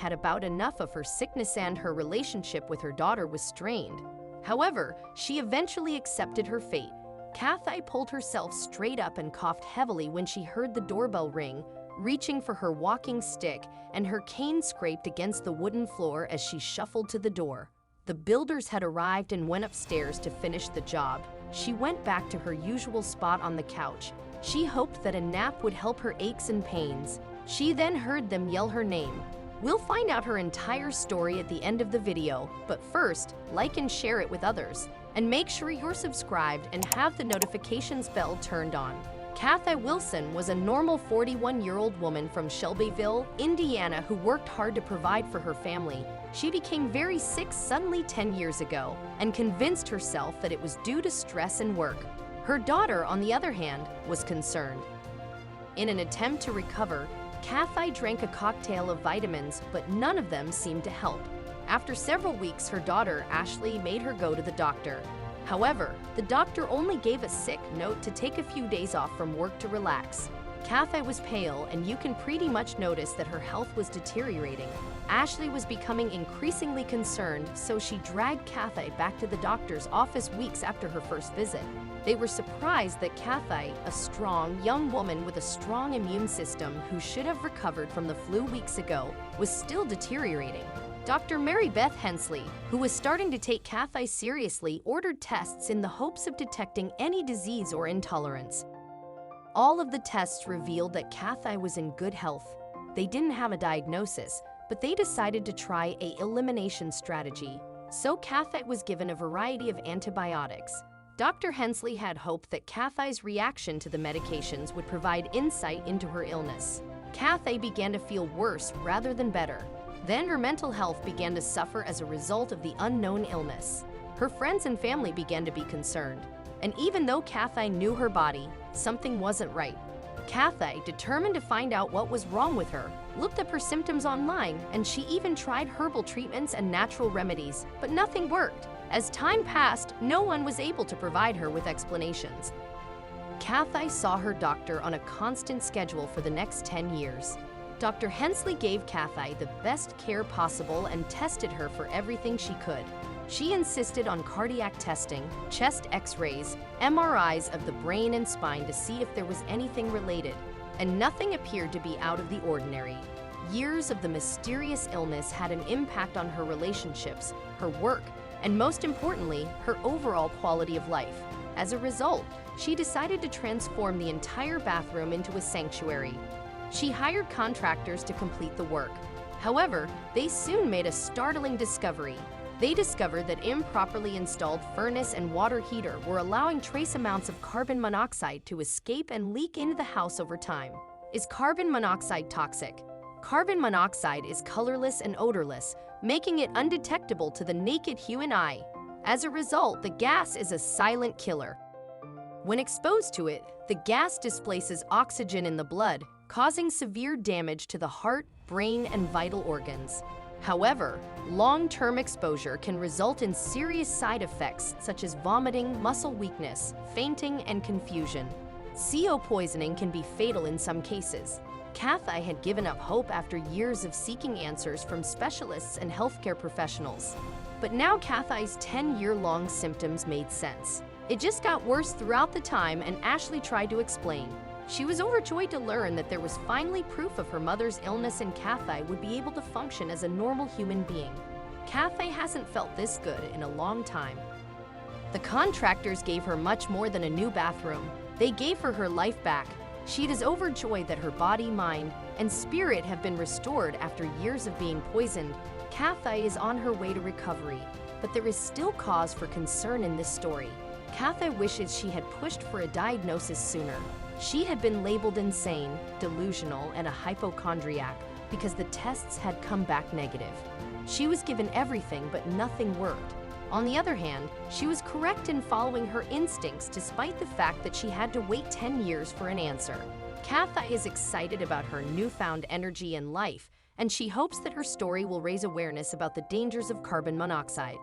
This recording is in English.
had about enough of her sickness and her relationship with her daughter was strained. However, she eventually accepted her fate. Kathy pulled herself straight up and coughed heavily when she heard the doorbell ring, reaching for her walking stick, and her cane scraped against the wooden floor as she shuffled to the door. The builders had arrived and went upstairs to finish the job. She went back to her usual spot on the couch. She hoped that a nap would help her aches and pains. She then heard them yell her name. We'll find out her entire story at the end of the video, but first, like and share it with others. And make sure you're subscribed and have the notifications bell turned on. Kathy Wilson was a normal 41-year-old woman from Shelbyville, Indiana who worked hard to provide for her family. She became very sick suddenly 10 years ago and convinced herself that it was due to stress and work. Her daughter, on the other hand, was concerned. In an attempt to recover, Kathy drank a cocktail of vitamins, but none of them seemed to help. After several weeks, her daughter, Ashley, made her go to the doctor. However, the doctor only gave a sick note to take a few days off from work to relax. Kathy was pale, and you can pretty much notice that her health was deteriorating. Ashley was becoming increasingly concerned, so she dragged Kathy back to the doctor's office weeks after her first visit. They were surprised that Kathy, a strong, young woman with a strong immune system who should have recovered from the flu weeks ago, was still deteriorating. Dr. Mary Beth Hensley, who was starting to take Kathy seriously, ordered tests in the hopes of detecting any disease or intolerance. All of the tests revealed that Kathy was in good health. They didn't have a diagnosis, but they decided to try an elimination strategy. So Kathy was given a variety of antibiotics. Dr. Hensley had hoped that Kathy's reaction to the medications would provide insight into her illness. Kathy began to feel worse rather than better. Then her mental health began to suffer as a result of the unknown illness. Her friends and family began to be concerned. And even though Kathy knew her body, something wasn't right. Kathy, determined to find out what was wrong with her, looked up her symptoms online, and she even tried herbal treatments and natural remedies, but nothing worked. As time passed, no one was able to provide her with explanations. Kathy saw her doctor on a constant schedule for the next 10 years. Dr. Hensley gave Kathy the best care possible and tested her for everything she could. She insisted on cardiac testing, chest x-rays, MRIs of the brain and spine to see if there was anything related, and nothing appeared to be out of the ordinary. Years of the mysterious illness had an impact on her relationships, her work, and most importantly, her overall quality of life. As a result, she decided to transform the entire bathroom into a sanctuary. She hired contractors to complete the work. However, they soon made a startling discovery. They discovered that improperly installed furnace and water heater were allowing trace amounts of carbon monoxide to escape and leak into the house over time. Is carbon monoxide toxic? Carbon monoxide is colorless and odorless, making it undetectable to the naked human eye. As a result, the gas is a silent killer. When exposed to it, the gas displaces oxygen in the blood, causing severe damage to the heart, brain, and vital organs. However, long-term exposure can result in serious side effects such as vomiting, muscle weakness, fainting, and confusion. CO poisoning can be fatal in some cases. Kathy had given up hope after years of seeking answers from specialists and healthcare professionals. But now Kathy's 10-year-long symptoms made sense. It just got worse throughout the time, and Ashley tried to explain. She was overjoyed to learn that there was finally proof of her mother's illness and Kathy would be able to function as a normal human being. Kathy hasn't felt this good in a long time. The contractors gave her much more than a new bathroom. They gave her life back. She is overjoyed that her body, mind, and spirit have been restored after years of being poisoned. Kathy is on her way to recovery, but there is still cause for concern in this story. Kathy wishes she had pushed for a diagnosis sooner. She had been labeled insane, delusional, and a hypochondriac because the tests had come back negative. She was given everything, but nothing worked. On the other hand, she was correct in following her instincts despite the fact that she had to wait 10 years for an answer. Kathy is excited about her newfound energy and life, and she hopes that her story will raise awareness about the dangers of carbon monoxide.